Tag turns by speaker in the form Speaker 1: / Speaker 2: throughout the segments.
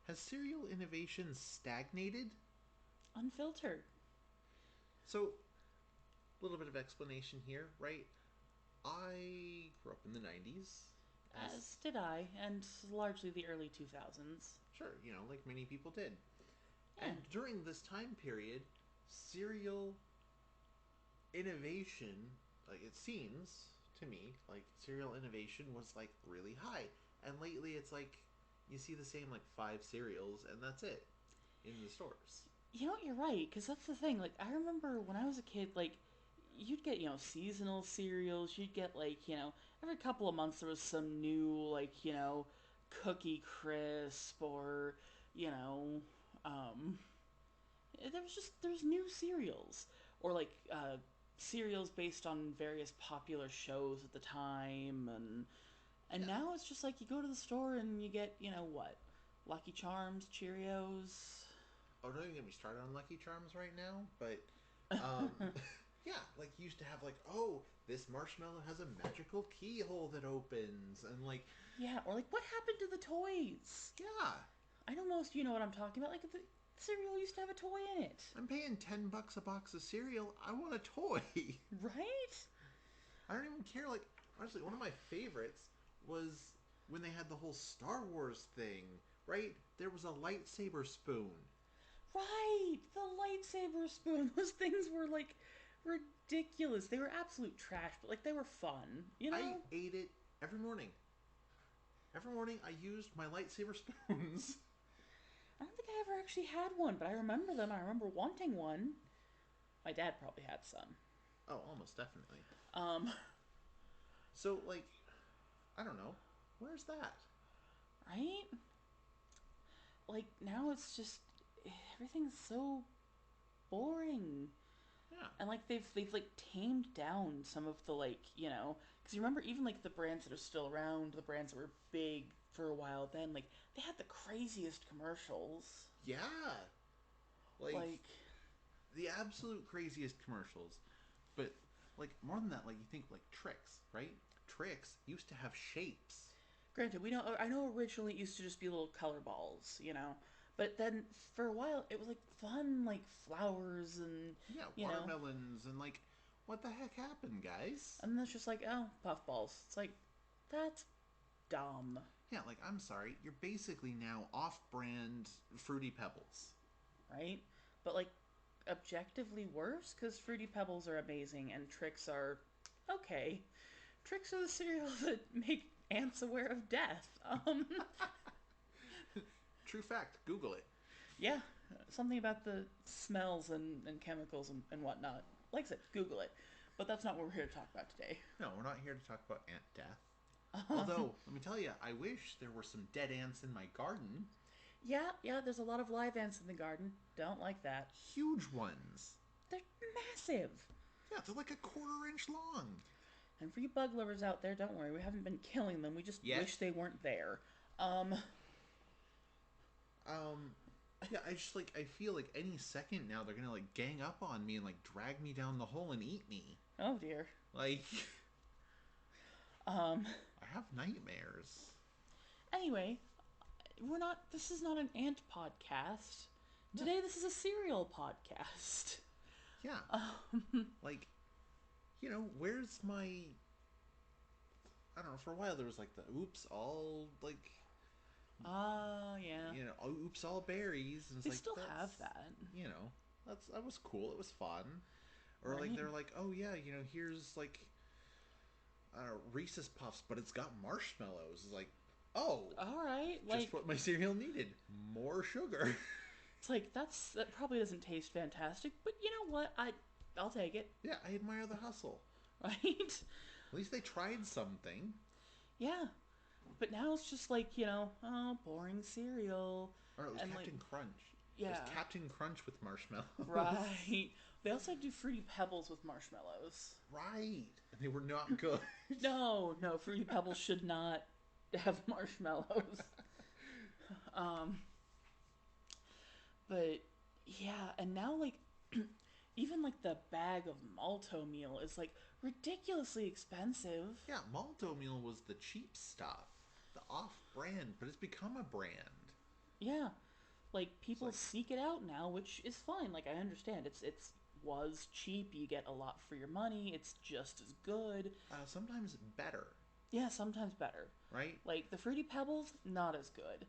Speaker 1: has cereal innovation stagnated?
Speaker 2: Unfiltered.
Speaker 1: So, a little bit of explanation here, right? I grew up in the 90s, as
Speaker 2: As did I, and largely the early 2000s.
Speaker 1: sure, like many people did.
Speaker 2: Yeah.
Speaker 1: And during this time period, cereal innovation, like it seems to me, like cereal innovation was like really high. And lately it's like you see the same like five cereals and that's it in the stores.
Speaker 2: You know what, you're right, because that's the thing. Like, I remember when I was a kid, like, you'd get, seasonal cereals. You'd get, like, every couple of months there was some new, like, Cookie Crisp or, you know, um, there's new cereals. Or, like, cereals based on various popular shows at the time. And
Speaker 1: Yeah.
Speaker 2: now it's just like you go to the store and you get, what? Lucky Charms, Cheerios.
Speaker 1: Oh, don't even get me started on Lucky Charms right now, but um yeah, like you used to have like, oh, this marshmallow has a magical keyhole that opens and like
Speaker 2: Yeah, or like, what happened to the toys?
Speaker 1: yeah,
Speaker 2: I know most of you know what I'm talking about. Like, the cereal used to have a toy in it.
Speaker 1: I'm paying $10 a box of cereal. I want a toy.
Speaker 2: Right?
Speaker 1: I don't even care. Like, honestly, one of my favorites was when they had the whole Star Wars thing, right? There was a lightsaber spoon.
Speaker 2: Right! The lightsaber spoon. Those things were, like, ridiculous. They were absolute trash, but, like, they were fun, you
Speaker 1: I
Speaker 2: know?
Speaker 1: ate it every morning. Every morning I used my lightsaber spoons.
Speaker 2: I don't think I ever actually had one, but I remember them. I remember wanting one. My dad probably had some.
Speaker 1: Oh, almost definitely.
Speaker 2: Um,
Speaker 1: So, like, I don't know. Where's that?
Speaker 2: right? Like, now it's just. Everything's so boring.
Speaker 1: Yeah.
Speaker 2: And like they've like tamed down some of the, like, because you remember even like the brands that are still around, the brands that were big for a while then, like they had the craziest commercials.
Speaker 1: Yeah. Like,
Speaker 2: Like,
Speaker 1: the absolute craziest commercials. But, like, more than that, like, you think, like, Tricks, right? Tricks used to have shapes.
Speaker 2: granted, we know I know originally it used to just be little color balls, but then for a while it was like fun, like flowers and
Speaker 1: Yeah,
Speaker 2: you know,
Speaker 1: watermelons and like, what the heck happened, guys?
Speaker 2: and then it's just like, oh, puffballs. It's like, that's dumb,
Speaker 1: Yeah, like, I'm sorry, you're basically now off-brand Fruity Pebbles.
Speaker 2: right? But like objectively worse because Fruity Pebbles are amazing and Tricks are okay. Tricks are the cereals that make ants aware of death.
Speaker 1: True fact. Google it.
Speaker 2: Yeah, something about the smells and chemicals and whatnot. Like I said, Google it. But that's not what we're here to talk about today.
Speaker 1: No, we're not here to talk about ant death. Although, let me tell you, I wish there were some dead ants in my garden.
Speaker 2: Yeah, there's a lot of live ants in the garden. Don't like that.
Speaker 1: Huge ones.
Speaker 2: They're massive.
Speaker 1: Yeah, they're like a quarter-inch long.
Speaker 2: And for you bug lovers out there, don't worry, we haven't been killing them. We just wish
Speaker 1: Yet.
Speaker 2: they weren't there. Um,
Speaker 1: Um, yeah, I just like I feel like any second now they're gonna like gang up on me and like drag me down the hole and eat me.
Speaker 2: oh dear.
Speaker 1: Like
Speaker 2: Um,
Speaker 1: I have nightmares.
Speaker 2: anyway, this is not an ant podcast.
Speaker 1: No,
Speaker 2: Today, this is a cereal podcast.
Speaker 1: yeah, like where's my? I don't know. For a while there was like the oops all like
Speaker 2: Yeah.
Speaker 1: oops all berries, and it's
Speaker 2: They
Speaker 1: like
Speaker 2: still have that,
Speaker 1: that was cool. It was fun. Or like
Speaker 2: right?
Speaker 1: they're like, oh yeah, here's like Reese's Puffs, but it's got marshmallows. It's like, oh,
Speaker 2: Alright,
Speaker 1: just
Speaker 2: like,
Speaker 1: what my cereal needed. More sugar.
Speaker 2: it's like, that probably doesn't taste fantastic, but you know what? I'll take it,
Speaker 1: Yeah, I admire the hustle.
Speaker 2: right?
Speaker 1: At least they tried something.
Speaker 2: Yeah. But now it's just like, oh, boring cereal.
Speaker 1: Or it was
Speaker 2: And like,
Speaker 1: Captain Crunch. It was
Speaker 2: yeah,
Speaker 1: Captain Crunch with marshmallows.
Speaker 2: right. They also do Fruity Pebbles with marshmallows.
Speaker 1: Right. And they were not good.
Speaker 2: No, Fruity Pebbles should not have marshmallows. But yeah, and now like even like the bag of malto meal is like ridiculously expensive.
Speaker 1: Yeah, Malto Meal was the cheap stuff. The off brand, but it's become a brand.
Speaker 2: Yeah, like
Speaker 1: It's
Speaker 2: people
Speaker 1: like
Speaker 2: seek it out now, which is fine. Like I understand it's was cheap. You get a lot for your money. It's just as good.
Speaker 1: sometimes better,
Speaker 2: Yeah, sometimes better.
Speaker 1: right?
Speaker 2: Like the Fruity Pebbles, not as good.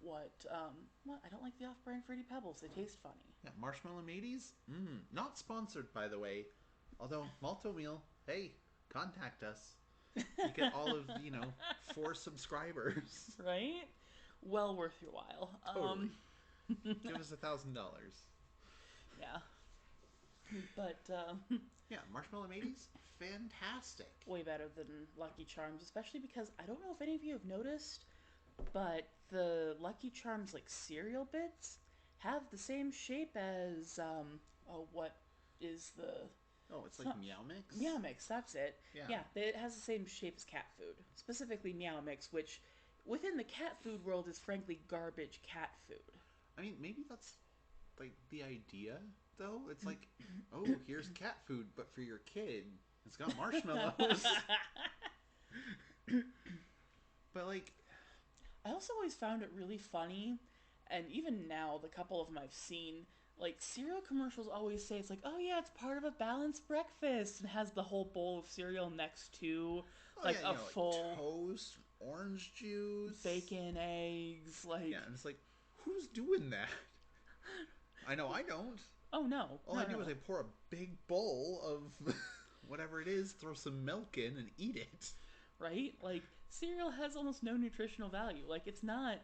Speaker 2: What? I don't like the off-brand Fruity Pebbles. They taste funny.
Speaker 1: Yeah, marshmallow mateys. Not sponsored, by the way. Although malto meal, hey, contact us. You get all of 4 subscribers.
Speaker 2: Right? Well worth your while.
Speaker 1: Totally. Give us $1,000.
Speaker 2: Yeah. But
Speaker 1: Yeah, marshmallow mateys, fantastic.
Speaker 2: way better than Lucky Charms, especially because I don't know if any of you have noticed, but the Lucky Charms like cereal bits have the same shape as what is the
Speaker 1: Oh, it's
Speaker 2: it's
Speaker 1: like
Speaker 2: not
Speaker 1: Meow Mix.
Speaker 2: Meow Mix, that's it.
Speaker 1: Yeah.
Speaker 2: Yeah, it has the same shape as cat food, specifically Meow Mix, which within the cat food world is frankly garbage cat food.
Speaker 1: I mean, maybe that's like the idea, though. It's like, oh, here's cat food, but for your kid, it's got marshmallows. But like,
Speaker 2: I also always found it really funny, and even now, the couple of them I've seen, like cereal commercials always say it's like, oh yeah, it's part of a balanced breakfast, and has the whole bowl of cereal next to
Speaker 1: oh
Speaker 2: like
Speaker 1: yeah,
Speaker 2: a
Speaker 1: like
Speaker 2: full
Speaker 1: toast, orange juice.
Speaker 2: bacon, eggs, like
Speaker 1: Yeah, and it's like, who's doing that? I know I don't.
Speaker 2: oh no,
Speaker 1: All
Speaker 2: no,
Speaker 1: I do is
Speaker 2: no,
Speaker 1: I pour a big bowl of whatever it is, throw some milk in, and eat it.
Speaker 2: right? Like cereal has almost no nutritional value. Like it's not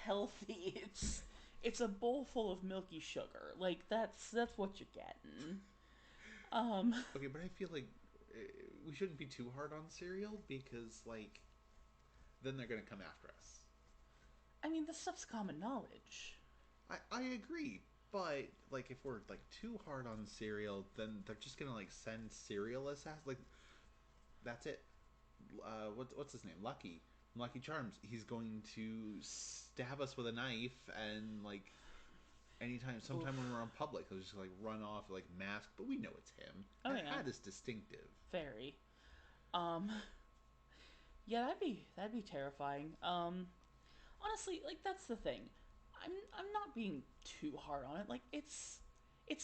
Speaker 2: healthy. It's a bowl full of milky sugar. Like that's what you're getting. Um,
Speaker 1: Okay, but I feel like we shouldn't be too hard on cereal because, like, then they're gonna come after us.
Speaker 2: I mean, this stuff's common knowledge.
Speaker 1: I agree, but like if we're like too hard on cereal, then they're just gonna like send cereal assassins. Like that's it. What's his name? Lucky Charms. He's going to stab us with a knife and like sometime when
Speaker 2: Oof.
Speaker 1: we're in public, he'll just like run off like masked, but we know it's him.
Speaker 2: Oh
Speaker 1: That
Speaker 2: yeah,
Speaker 1: hat is distinctive.
Speaker 2: very. Um, yeah, that'd be terrifying. Honestly, like that's the thing. I'm not being too hard on it. Like it's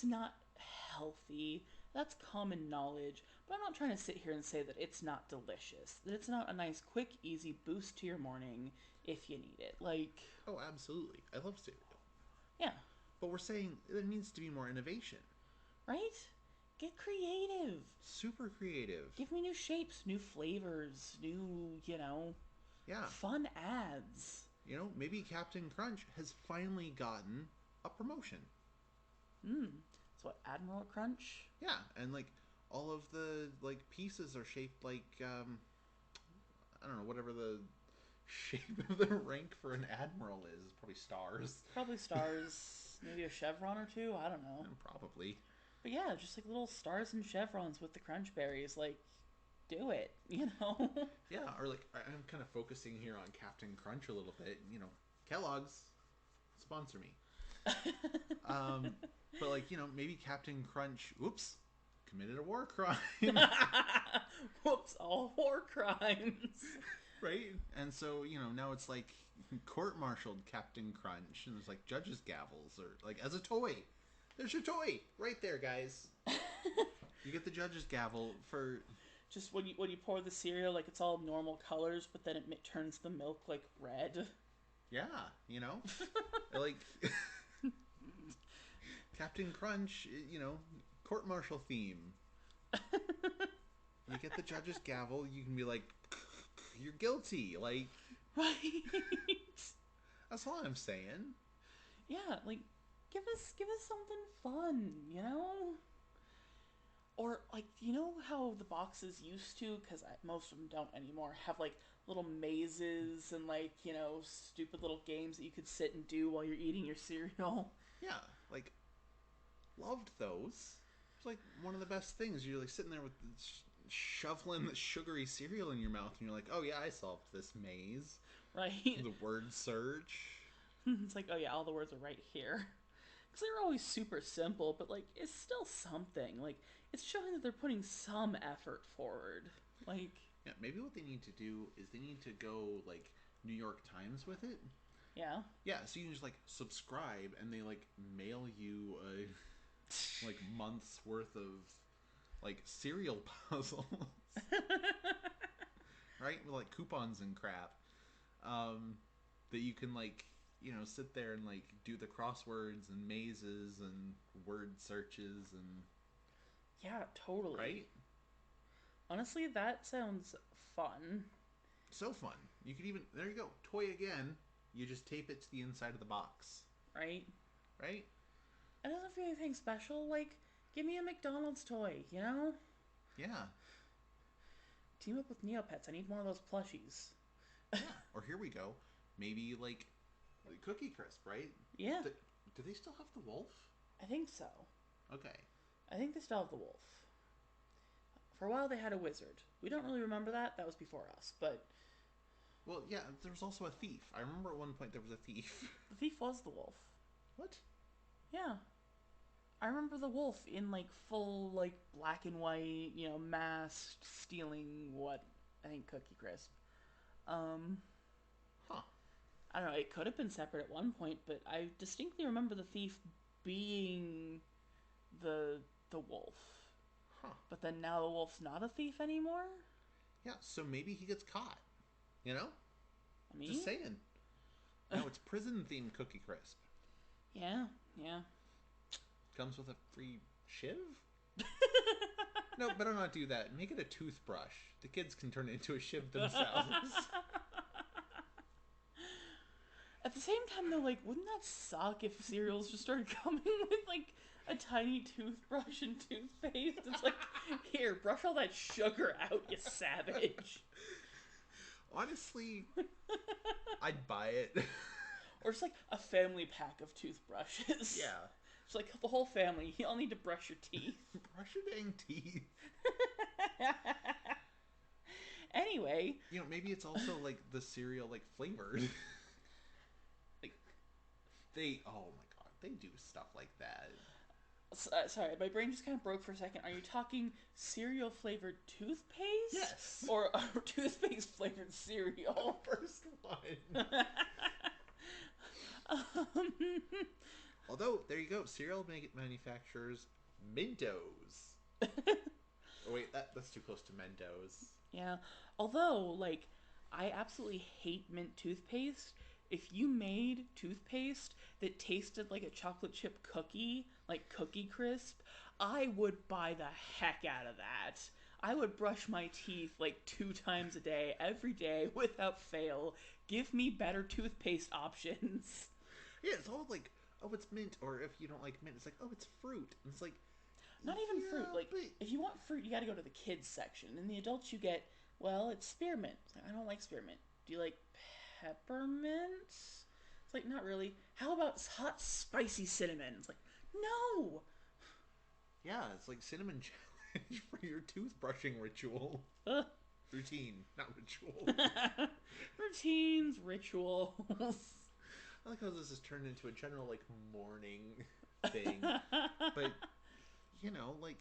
Speaker 2: not healthy. That's common knowledge. But I'm not trying to sit here and say that it's not delicious. That it's not a nice, quick, easy boost to your morning if you need it. Like,
Speaker 1: Oh, absolutely. I love cereal.
Speaker 2: yeah,
Speaker 1: But we're saying there needs to be more innovation.
Speaker 2: right? Get creative.
Speaker 1: Super creative.
Speaker 2: Give me new shapes, new flavors, new,
Speaker 1: Yeah.
Speaker 2: fun ads.
Speaker 1: Maybe Captain Crunch has finally gotten a promotion.
Speaker 2: So what, Admiral Crunch?
Speaker 1: Yeah, and like all of the like pieces are shaped like I don't know, whatever the shape of the rank for an admiral is. Probably stars.
Speaker 2: Probably stars, maybe a chevron or two. I don't know.
Speaker 1: Probably.
Speaker 2: But yeah, just like little stars and chevrons with the crunch berries. Like, do it.
Speaker 1: Yeah, or like I'm kind of focusing here on Captain Crunch a little bit. Kellogg's sponsor me. Um, but like maybe Captain Crunch, oops, committed a war crime,
Speaker 2: Whoops, all war crimes.
Speaker 1: right? And so now it's like court-martialed Captain Crunch, and there's like judges' gavels, or like as a toy. There's your toy right there, guys. You get the judge's gavel for
Speaker 2: Just when you pour the cereal, like it's all normal colors, but then it turns the milk like red.
Speaker 1: yeah, like Captain Crunch, court-martial theme. You get the judge's gavel, you can be like, you're guilty. Like
Speaker 2: Right.
Speaker 1: that's all I'm saying.
Speaker 2: Yeah, like give us something fun. Or like how the boxes used to, because most of them don't anymore, have like little mazes and like stupid little games that you could sit and do while you're eating your cereal.
Speaker 1: Yeah, like loved those. It's like one of the best things. You're like sitting there with shoveling the sugary cereal in your mouth, and you're like, oh yeah, I solved this maze.
Speaker 2: Right?
Speaker 1: The word search.
Speaker 2: It's like, oh yeah, all the words are right here. Because they're always super simple, but like it's still something. Like it's showing that they're putting some effort forward. Like
Speaker 1: Yeah, maybe what they need to do is they need to go like New York Times with it.
Speaker 2: Yeah.
Speaker 1: Yeah, so you can just like subscribe, and they like mail you a like months worth of like cereal puzzles, right? With like coupons and crap. Um, that you can like sit there and like do the crosswords and mazes and word searches and
Speaker 2: Yeah, totally.
Speaker 1: right.
Speaker 2: Honestly, that sounds fun,
Speaker 1: So fun. You could even there you go toy again. You just tape it to the inside of the box,
Speaker 2: right?
Speaker 1: right?
Speaker 2: It doesn't feel anything special. Like, give me a McDonald's toy, you know?
Speaker 1: Yeah,
Speaker 2: Team up with Neopets. I need more of those plushies.
Speaker 1: yeah. Or here we go. Maybe like Cookie Crisp, right?
Speaker 2: Yeah,
Speaker 1: Do, do they still have the wolf?
Speaker 2: I think so.
Speaker 1: Okay.
Speaker 2: I think they still have the wolf. For a while, they had a wizard. We don't really remember that. That was before us. But
Speaker 1: Well, yeah. There was also a thief. I remember at one point there was a thief.
Speaker 2: the thief was the wolf.
Speaker 1: What?
Speaker 2: Yeah. I remember the wolf in like full like black and white, masked, stealing what I think Cookie Crisp. Um,
Speaker 1: Huh.
Speaker 2: I don't know. It could have been separate at one point, but I distinctly remember the thief being the wolf.
Speaker 1: Huh.
Speaker 2: But then now the wolf's not a thief anymore.
Speaker 1: Yeah. So maybe he gets caught. You know?
Speaker 2: I mean,
Speaker 1: Just saying. Now it's prison themed Cookie Crisp.
Speaker 2: yeah, yeah.
Speaker 1: Comes with a free shiv? No, better not do that. Make it a toothbrush. The kids can turn it into a shiv themselves.
Speaker 2: At the same time, though, like, wouldn't that suck if cereals just started coming with like a tiny toothbrush and toothpaste? It's like, here, brush all that sugar out, you savage.
Speaker 1: Honestly, I'd buy it.
Speaker 2: Or just like a family pack of toothbrushes.
Speaker 1: Yeah.
Speaker 2: It's like the whole family. You all need to brush your teeth.
Speaker 1: Brush your dang teeth.
Speaker 2: Anyway,
Speaker 1: Maybe it's also like the cereal like flavored. Like oh my god, they do stuff like that.
Speaker 2: sorry, my brain just kind of broke for a second. Are you talking cereal flavored toothpaste?
Speaker 1: Yes.
Speaker 2: Or toothpaste flavored cereal?
Speaker 1: First one. Although, there you go. Cereal manufacturers Mentos. Oh wait, that's too close to Mentos.
Speaker 2: Yeah. Although, like, I absolutely hate mint toothpaste. If you made toothpaste that tasted like a chocolate chip cookie, like Cookie Crisp, I would buy the heck out of that. I would brush my teeth like 2 times a day, every day, without fail. Give me better toothpaste options.
Speaker 1: Yeah, it's all like, oh, it's mint, or if you don't like mint, it's like, oh, it's fruit. And it's like,
Speaker 2: Not even fruit.
Speaker 1: yeah,
Speaker 2: Like,
Speaker 1: but
Speaker 2: if you want fruit, you gotta go to the kids section. In the adults, you get, well, it's spearmint. It's like, I don't like spearmint. Do you like peppermint? It's like, not really. How about hot, spicy cinnamon? It's like, no!
Speaker 1: yeah, it's like cinnamon challenge for your toothbrushing ritual.
Speaker 2: Ugh.
Speaker 1: Routine, not ritual.
Speaker 2: Routines, rituals.
Speaker 1: I like how this has turned into a general like morning thing, but like,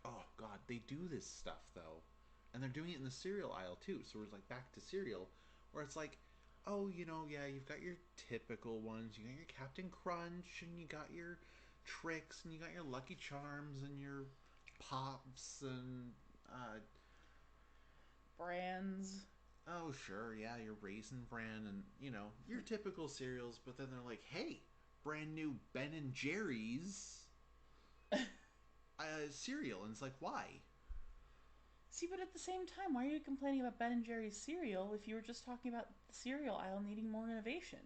Speaker 1: oh god, they do this stuff though, and they're doing it in the cereal aisle too. So we're like back to cereal, where it's like, oh, yeah, you've got your typical ones. You got your Captain Crunch, and you got your Tricks, and you got your Lucky Charms, and your Pops, and
Speaker 2: Brands.
Speaker 1: oh sure, yeah, your Raisin Bran, and your typical cereals. But then they're like, hey, brand new Ben and Jerry's cereal, and it's like, why?
Speaker 2: See, but at the same time, why are you complaining about Ben and Jerry's cereal if you were just talking about the cereal aisle needing more innovation?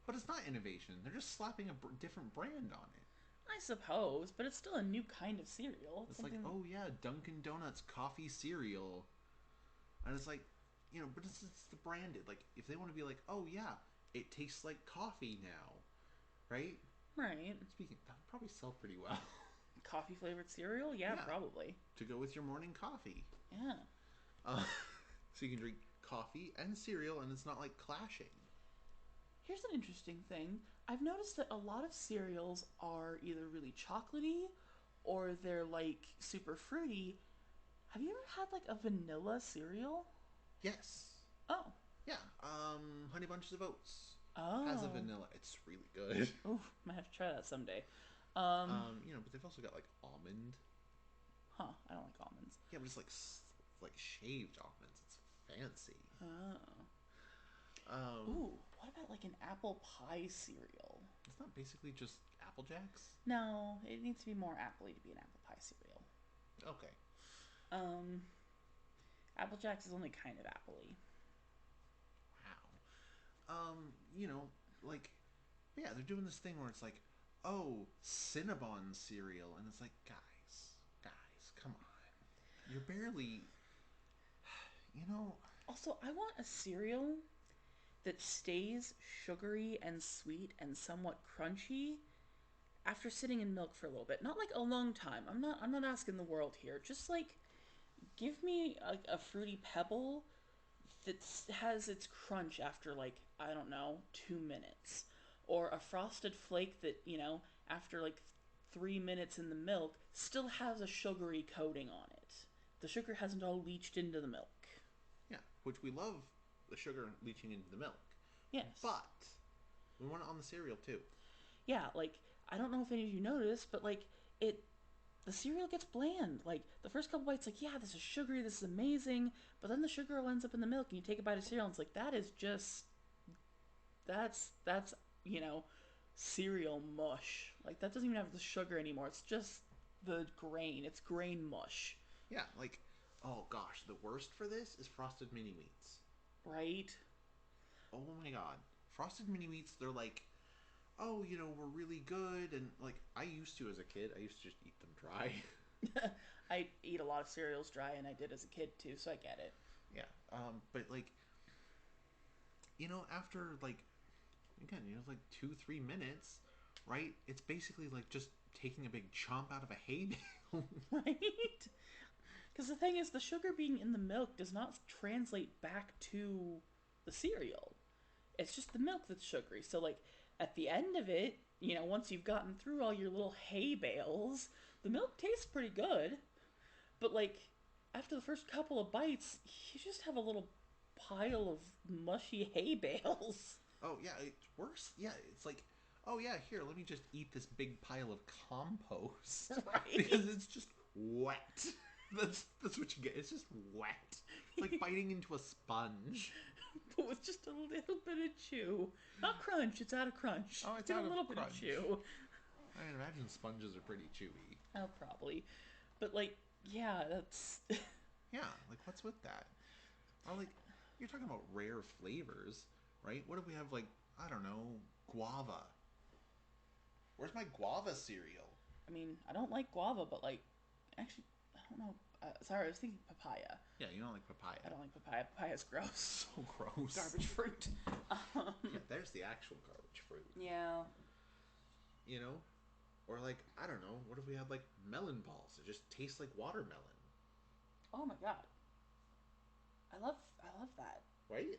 Speaker 1: But it's not innovation. They're just slapping a different brand on it.
Speaker 2: I suppose, but it's still a new kind of cereal.
Speaker 1: It's like, oh yeah, Dunkin' Donuts coffee cereal, and it's like, but it's the branded. Like, if they want to be like, oh yeah, it tastes like coffee now, right?
Speaker 2: Right.
Speaker 1: Speaking, that would probably sell pretty well.
Speaker 2: Coffee flavored cereal? Yeah,
Speaker 1: Yeah.
Speaker 2: probably.
Speaker 1: To go with your morning coffee.
Speaker 2: Yeah.
Speaker 1: So you can drink coffee and cereal, and it's not like clashing.
Speaker 2: Here's an interesting thing. I've noticed that a lot of cereals are either really chocolatey or they're like super fruity. Have you ever had like a vanilla cereal?
Speaker 1: Yes.
Speaker 2: Oh.
Speaker 1: Yeah, Honey Bunches of Oats has a
Speaker 2: Oh.
Speaker 1: vanilla. It's really good.
Speaker 2: Ooh, might have to try that someday. Um,
Speaker 1: But they've also got like almond.
Speaker 2: huh, I don't like almonds.
Speaker 1: Yeah, but it's like shaved almonds. It's fancy.
Speaker 2: Oh.
Speaker 1: Um,
Speaker 2: Ooh, what about like an apple pie cereal?
Speaker 1: it's not basically just Apple Jacks.
Speaker 2: No, it needs to be more appley to be an apple pie cereal.
Speaker 1: Okay.
Speaker 2: Um, Apple Jacks is only kind of appley.
Speaker 1: Wow. Like yeah, they're doing this thing where it's like, oh, Cinnabon cereal, and it's like, guys, come on. You're barely, you know,
Speaker 2: Also, I want a cereal that stays sugary and sweet and somewhat crunchy after sitting in milk for a little bit. Not like a long time. I'm not asking the world here. Just like give me a fruity pebble that has its crunch after like I don't know 2 minutes, or a frosted flake that after like 3 minutes in the milk still has a sugary coating on it. The sugar hasn't all leached into the milk.
Speaker 1: yeah, which we love the sugar leaching into the milk,
Speaker 2: Yes.
Speaker 1: but we want it on the cereal too.
Speaker 2: Yeah, like I don't know if any of you noticed, but like it the cereal gets bland. Like the first couple bites, like, yeah, this is sugary, this is amazing, but then the sugar ends up in the milk, and you take a bite of cereal, and it's like that is just that's you know cereal mush. Like that doesn't even have the sugar anymore. It's just the grain. It's grain mush,
Speaker 1: Yeah, like, oh gosh, the worst for this is Frosted Mini Wheats.
Speaker 2: right?
Speaker 1: Oh my god. Frosted Mini Wheats, they're like, oh, we're really good. And like, I used to as a kid, I used to just eat them dry.
Speaker 2: I eat a lot of cereals dry, and I did as a kid too, so I get it.
Speaker 1: Yeah. But like, after like, again, like 2, 3 minutes, right? It's basically like just taking a big chomp out of a hay bale.
Speaker 2: Right? Because the thing is, the sugar being in the milk does not translate back to the cereal. It's just the milk that's sugary. So, like, at the end of it, once you've gotten through all your little hay bales, the milk tastes pretty good. But, like, after the first couple of bites, you just have a little pile of mushy hay bales.
Speaker 1: Oh yeah, it's worse. Yeah, it's like, oh yeah, here, let me just eat this big pile of compost because
Speaker 2: Right?
Speaker 1: it's just wet. That's what you get. It's just wet. It's like biting into a sponge.
Speaker 2: But with just a little bit of chew. Not crunch, it's out of crunch.
Speaker 1: Oh, it's
Speaker 2: Get a
Speaker 1: out of
Speaker 2: little bit of
Speaker 1: crunch.
Speaker 2: chew.
Speaker 1: I mean, imagine sponges are pretty chewy.
Speaker 2: Oh, probably. But, like, yeah, that's.
Speaker 1: Yeah, like what's with that? Or like, you're talking about rare flavors, right? What if we have like, I don't know, guava? Where's my guava cereal?
Speaker 2: I mean, I don't like guava, but, like, actually, I don't know. Sorry, I was thinking papaya.
Speaker 1: Yeah, you don't like papaya.
Speaker 2: I don't like papaya. Papaya's gross.
Speaker 1: So gross.
Speaker 2: Garbage fruit.
Speaker 1: Yeah, there's the actual garbage fruit.
Speaker 2: Yeah.
Speaker 1: You know? Or like, I don't know, what if we had like melon balls? It just tastes like watermelon.
Speaker 2: Oh my god. I love that.
Speaker 1: Right?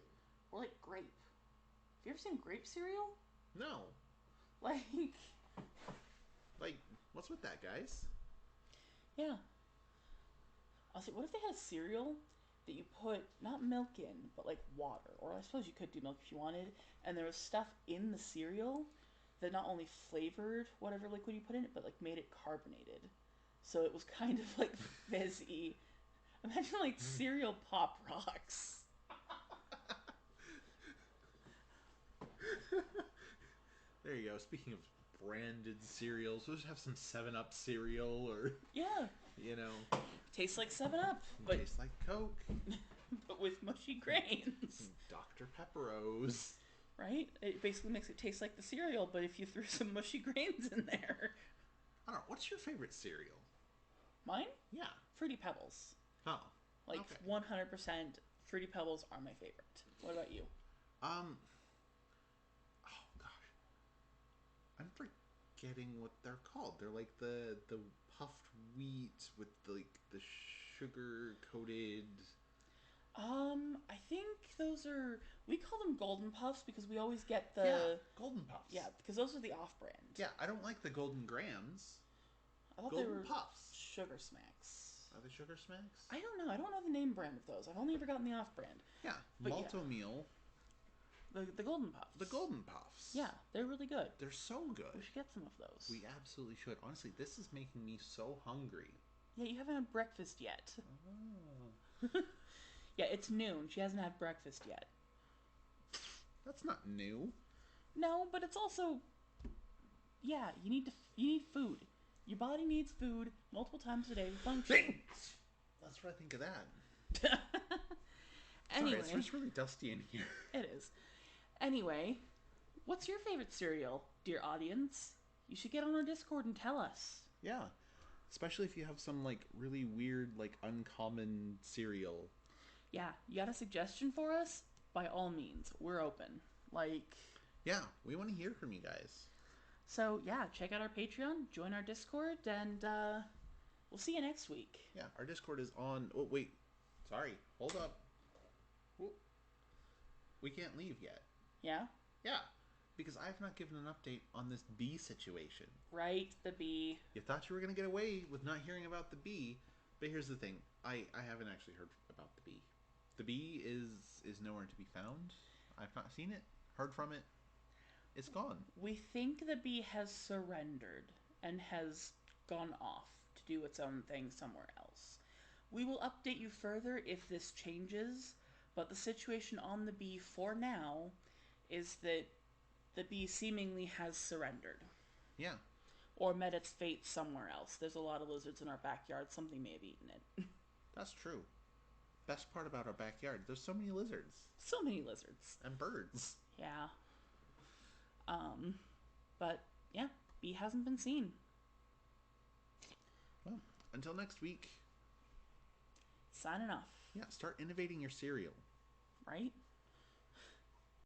Speaker 2: Or like grape. Have you ever seen grape cereal?
Speaker 1: No.
Speaker 2: Like,
Speaker 1: Like, what's with that, guys?
Speaker 2: yeah. I was like, what if they had a cereal that you put not milk in, but like water, or I suppose you could do milk if you wanted, and there was stuff in the cereal that not only flavored whatever liquid you put in it, but like made it carbonated. So it was kind of like fizzy. Imagine like cereal pop rocks.
Speaker 1: There you go. Speaking of branded cereals, we'll just have some 7 Up cereal or,
Speaker 2: Yeah,
Speaker 1: you know,
Speaker 2: tastes like 7 Up, but
Speaker 1: tastes like Coke,
Speaker 2: but with mushy grains.
Speaker 1: Dr. Pepperos.
Speaker 2: Right? It basically makes it taste like the cereal, but if you threw some mushy grains in there.
Speaker 1: I don't know. What's your favorite cereal?
Speaker 2: Mine?
Speaker 1: Yeah.
Speaker 2: Fruity Pebbles.
Speaker 1: Oh.
Speaker 2: Like
Speaker 1: Okay.
Speaker 2: 100% Fruity Pebbles are my favorite. What about you?
Speaker 1: Um. Oh gosh, I'm forgetting what they're called. They're like the puffed wheat with the sugar coated.
Speaker 2: I think those are we call them golden puffs because we always get
Speaker 1: Yeah,
Speaker 2: the
Speaker 1: golden puffs.
Speaker 2: yeah, because those are the off-brand.
Speaker 1: Yeah, I don't like the golden grams.
Speaker 2: I thought they
Speaker 1: Golden
Speaker 2: were
Speaker 1: puffs.
Speaker 2: sugar smacks.
Speaker 1: Are they Sugar Smacks?
Speaker 2: I don't know. I don't know the name brand of those. I've only ever gotten the off-brand.
Speaker 1: Yeah,
Speaker 2: But
Speaker 1: Malto
Speaker 2: yeah.
Speaker 1: Meal.
Speaker 2: The Golden Puffs.
Speaker 1: The Golden Puffs.
Speaker 2: Yeah, they're really good.
Speaker 1: They're so good.
Speaker 2: We should get some of those.
Speaker 1: We absolutely should. Honestly, this is making me so hungry.
Speaker 2: Yeah, you haven't had breakfast yet.
Speaker 1: Oh.
Speaker 2: Yeah, it's noon. She hasn't had breakfast yet.
Speaker 1: That's not new.
Speaker 2: No, but it's also, yeah, you need food. Your body needs food multiple times a day to function.
Speaker 1: That's what I think of that.
Speaker 2: Anyway,
Speaker 1: Sorry, it's really dusty in here.
Speaker 2: it is. Anyway, what's your favorite cereal, dear audience? You should get on our Discord and tell us.
Speaker 1: Yeah. Especially if you have some, like, really weird, like, uncommon cereal.
Speaker 2: Yeah, you got a suggestion for us? By all means, we're open. Like,
Speaker 1: Yeah, we want to hear from you guys.
Speaker 2: so yeah, check out our Patreon, join our Discord, and we'll see you next week.
Speaker 1: Yeah, our Discord is on... Oh, wait. Sorry. Hold up. Whoa. We can't leave yet.
Speaker 2: Yeah?
Speaker 1: Yeah, because I have not given an update on this bee situation.
Speaker 2: Right, the bee.
Speaker 1: You thought you were going to get away with not hearing about the bee, but here's the thing. I haven't actually heard about the bee. The bee is nowhere to be found. I've not seen it, heard from it. It's gone.
Speaker 2: We think the bee has surrendered and has gone off to do its own thing somewhere else. We will update you further if this changes, but the situation on the bee for now is that the bee seemingly has surrendered.
Speaker 1: Yeah.
Speaker 2: Or met its fate somewhere else. There's a lot of lizards in our backyard. Something may have eaten it.
Speaker 1: That's true. Best part about our backyard, there's so many lizards.
Speaker 2: So many lizards.
Speaker 1: And birds.
Speaker 2: Yeah. But yeah, bee hasn't been seen.
Speaker 1: Well, until next week.
Speaker 2: Signing off.
Speaker 1: Yeah, start innovating your cereal.
Speaker 2: Right?